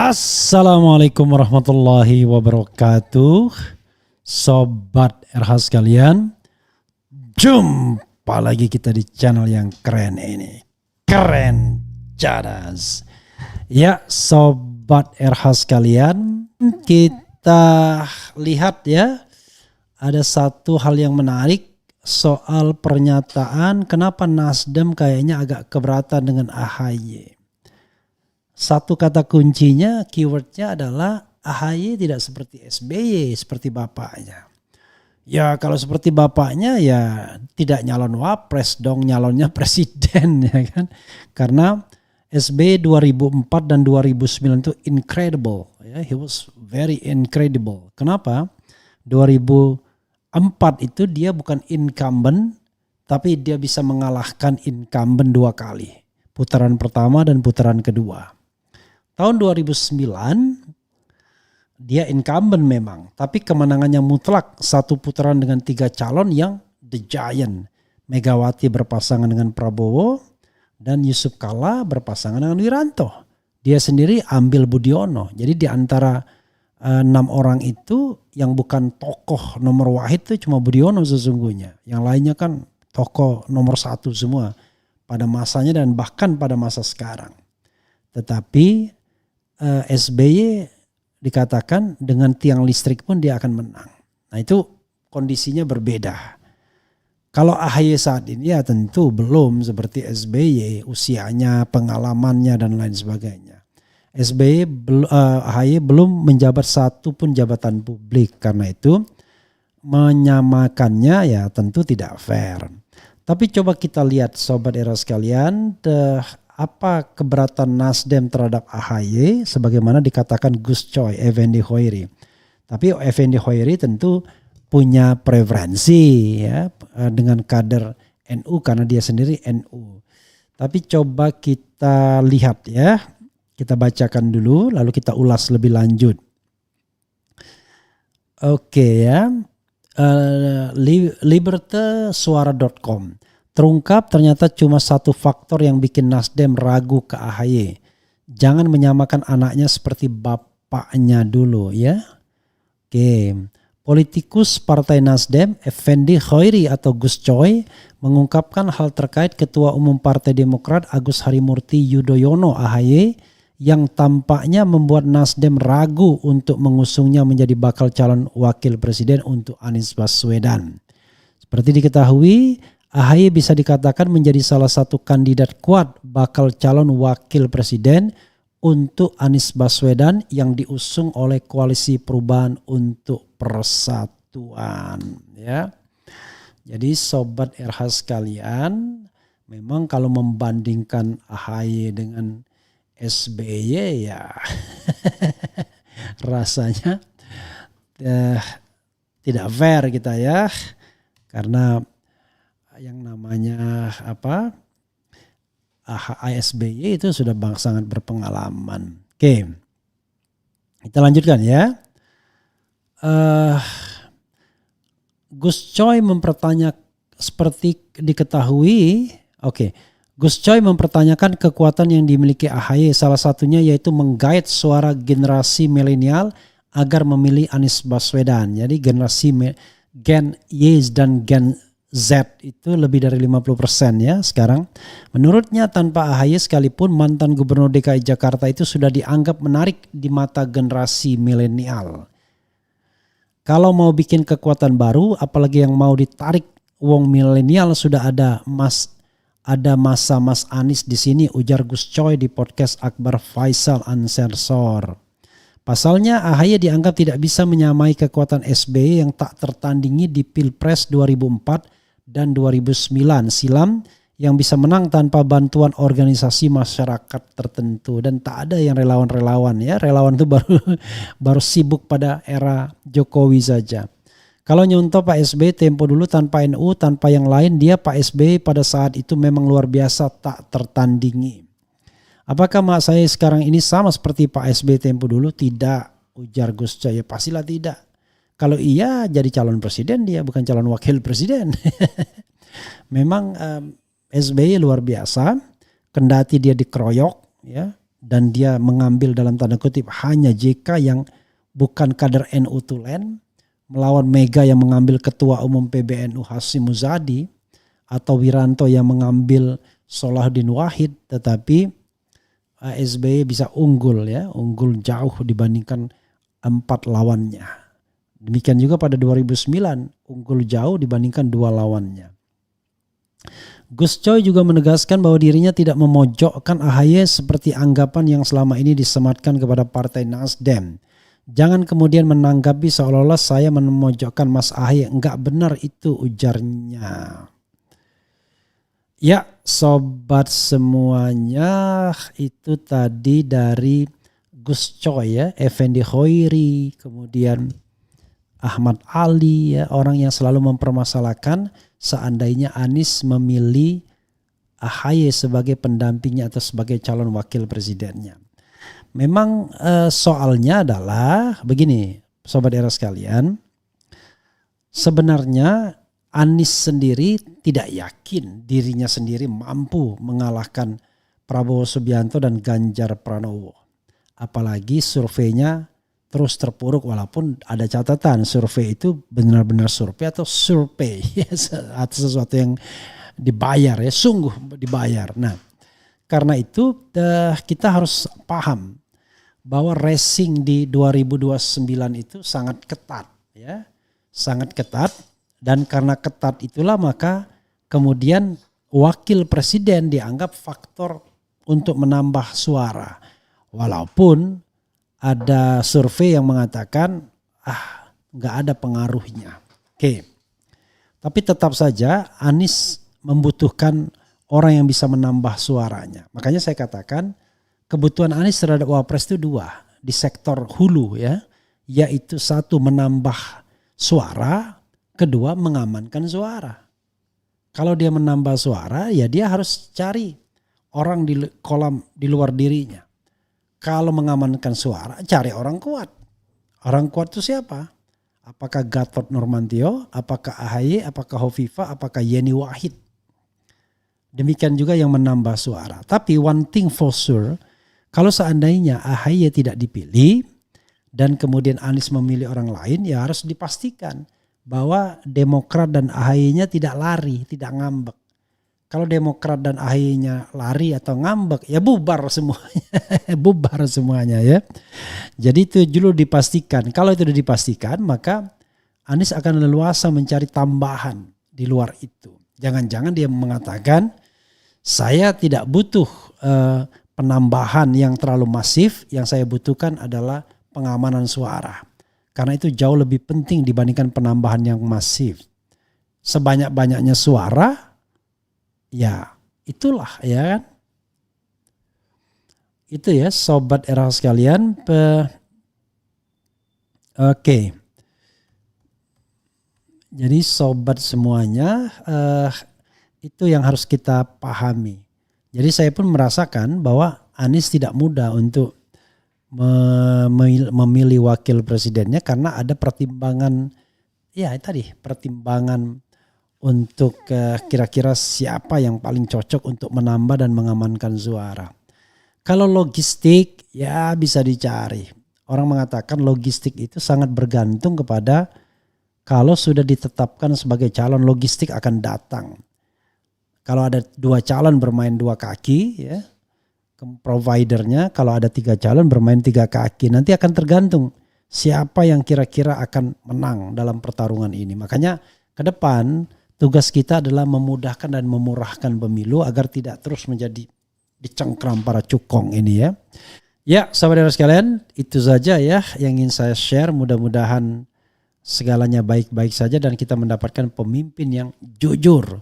Assalamualaikum warahmatullahi wabarakatuh. Sobat RH sekalian, jumpa lagi kita di channel yang keren ini. Keren Cadas. Ya Sobat RH sekalian, kita lihat ya, ada satu hal yang menarik soal pernyataan kenapa Nasdem kayaknya agak keberatan dengan AHY. Satu kata kuncinya, keywordnya adalah AHY tidak seperti SBY, seperti bapaknya. Ya kalau seperti bapaknya ya tidak nyalon wapres dong, nyalonnya presiden ya kan. Karena SBY 2004 dan 2009 itu incredible. Ya, he was very incredible. Kenapa? 2004 itu dia bukan incumbent, tapi dia bisa mengalahkan incumbent 2 kali. Putaran pertama dan putaran kedua. Tahun 2009 dia incumbent memang, tapi kemenangannya mutlak, satu putaran dengan 3 calon yang the giant. Megawati berpasangan dengan Prabowo dan Yusuf Kalla berpasangan dengan Wiranto. Dia sendiri ambil Budiono. Jadi di antara 6 orang itu yang bukan tokoh nomor wahid itu cuma Budiono sesungguhnya. Yang lainnya kan tokoh nomor 1 semua pada masanya dan bahkan pada masa sekarang. Tetapi SBY dikatakan dengan tiang listrik pun dia akan menang. Nah itu kondisinya berbeda. Kalau AHY saat ini ya tentu belum seperti SBY, usianya, pengalamannya dan lain sebagainya. AHY belum menjabat satu pun jabatan publik, karena itu menyamakannya ya tentu tidak fair. Tapi coba kita lihat Sobat Era sekalian, apa keberatan Nasdem terhadap AHY sebagaimana dikatakan Gus Coy, Effendi Hoiri. Tapi Effendi Hoiri tentu punya preferensi ya dengan kader NU karena dia sendiri NU. Tapi coba kita lihat ya, kita bacakan dulu lalu kita ulas lebih lanjut. Oke ya, libertasuara.com. Terungkap ternyata cuma satu faktor yang bikin Nasdem ragu ke AHY. Jangan menyamakan anaknya seperti bapaknya dulu ya. Oke. Politikus Partai Nasdem, Effendi Hoiri atau Gus Coy, mengungkapkan hal terkait Ketua Umum Partai Demokrat Agus Harimurti Yudhoyono AHY yang tampaknya membuat Nasdem ragu untuk mengusungnya menjadi bakal calon wakil presiden untuk Anies Baswedan. Seperti diketahui, AHY bisa dikatakan menjadi salah satu kandidat kuat bakal calon wakil presiden untuk Anies Baswedan yang diusung oleh Koalisi Perubahan untuk Persatuan. Ya. Jadi Sobat RH sekalian, memang kalau membandingkan AHY dengan SBY ya rasanya tidak fair kita ya, karena yang namanya SBY itu sudah sangat berpengalaman. Oke, kita lanjutkan ya. Gus Coy mempertanyakan seperti diketahui. Gus Coy mempertanyakan kekuatan yang dimiliki AHY, salah satunya yaitu menggait suara generasi milenial agar memilih Anies Baswedan. Jadi generasi Gen Y dan Gen Z itu lebih dari 50% ya sekarang. Menurutnya tanpa AHY sekalipun mantan gubernur DKI Jakarta itu sudah dianggap menarik di mata generasi milenial. Kalau mau bikin kekuatan baru, apalagi yang mau ditarik wong milenial, sudah ada masa Mas Anies di sini, ujar Gus Coy di podcast Akbar Faisal Uncensored. Pasalnya AHY dianggap tidak bisa menyamai kekuatan SBY yang tak tertandingi di Pilpres 2004 dan 2009 silam yang bisa menang tanpa bantuan organisasi masyarakat tertentu, dan tak ada yang relawan-relawan ya. Relawan itu baru sibuk pada era Jokowi saja. Kalau nyontoh Pak SBY tempo dulu tanpa NU, tanpa yang lain, dia Pak SBY pada saat itu memang luar biasa tak tertandingi. Apakah mak saya sekarang ini sama seperti Pak SBY tempo dulu? Tidak, ujar Gus Coy. Ya pastilah tidak. Kalau iya jadi calon presiden dia, bukan calon wakil presiden. Memang SBY luar biasa, kendati dia dikeroyok ya, dan dia mengambil dalam tanda kutip hanya JK yang bukan kader NU Tulen melawan Mega yang mengambil Ketua Umum PBNU Hasyim Muzadi atau Wiranto yang mengambil Solahuddin Wahid, tetapi SBY bisa unggul unggul jauh dibandingkan 4 lawannya. Demikian juga pada 2009 unggul jauh dibandingkan 2 lawannya. Gus Coy juga menegaskan bahwa dirinya tidak memojokkan AHY seperti anggapan yang selama ini disematkan kepada Partai Nasdem. Jangan kemudian menanggapi seolah-olah saya memojokkan Mas AHY. Enggak benar itu, ujarnya. Ya, sobat semuanya, itu tadi dari Gus Coy Effendi Khoiri, kemudian Ahmad Ali orang yang selalu mempermasalahkan seandainya Anies memilih AHY sebagai pendampingnya atau sebagai calon wakil presidennya. Memang soalnya adalah begini, sobat era sekalian, sebenarnya Anies sendiri tidak yakin dirinya sendiri mampu mengalahkan Prabowo Subianto dan Ganjar Pranowo. Apalagi surveinya terus terpuruk, walaupun ada catatan survei itu benar-benar survei atau survei atau sesuatu yang dibayar sungguh dibayar. Nah, karena itu kita harus paham bahwa racing di 2029 itu sangat ketat sangat ketat. Dan karena ketat itulah maka kemudian wakil presiden dianggap faktor untuk menambah suara. Walaupun ada survei yang mengatakan nggak ada pengaruhnya. Oke. Tapi tetap saja Anies membutuhkan orang yang bisa menambah suaranya. Makanya saya katakan kebutuhan Anies terhadap Wapres itu 2 di sektor hulu yaitu 1 menambah suara, kedua mengamankan suara. Kalau dia menambah suara ya dia harus cari orang di luar dirinya. Kalau mengamankan suara cari orang kuat. Orang kuat itu siapa? Apakah Gatot Nurmantio, apakah AHY, apakah Hovifah, apakah Yeni Wahid. Demikian juga yang menambah suara. Tapi one thing for sure, kalau seandainya AHY tidak dipilih dan kemudian Anies memilih orang lain, ya harus dipastikan bahwa Demokrat dan AHY-nya tidak lari, tidak ngambek. Kalau Demokrat dan AHY-nya lari atau ngambek, ya bubar semuanya. Bubar semuanya ya. Jadi itu dulu dipastikan. Kalau itu sudah dipastikan, maka Anies akan leluasa mencari tambahan di luar itu. Jangan-jangan dia mengatakan, saya tidak butuh penambahan yang terlalu masif, yang saya butuhkan adalah pengamanan suara. Karena itu jauh lebih penting dibandingkan penambahan yang masif. Sebanyak-banyaknya suara, ya itulah ya kan. Itu ya sobat era sekalian. Oke. Jadi sobat semuanya itu yang harus kita pahami. Jadi saya pun merasakan bahwa Anies tidak mudah untuk memilih wakil presidennya karena ada pertimbangan pertimbangan untuk kira-kira siapa yang paling cocok untuk menambah dan mengamankan suara. Kalau logistik ya bisa dicari. Orang mengatakan logistik itu sangat bergantung kepada kalau sudah ditetapkan sebagai calon, logistik akan datang. Kalau ada 2 calon bermain 2 kaki ya, providernya kalau ada 3 calon bermain 3 kaki, nanti akan tergantung siapa yang kira-kira akan menang dalam pertarungan ini. Makanya ke depan tugas kita adalah memudahkan dan memurahkan pemilu agar tidak terus menjadi dicengkram para cukong ini ya. Ya sahabat sekalian, itu saja ya yang ingin saya share. Mudah-mudahan segalanya baik-baik saja dan kita mendapatkan pemimpin yang jujur,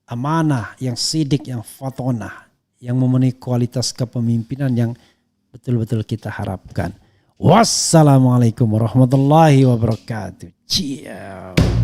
amanah, yang sidik, yang fatonah, yang memenuhi kualitas kepemimpinan yang betul-betul kita harapkan. Wassalamualaikum warahmatullahi wabarakatuh. Ciao.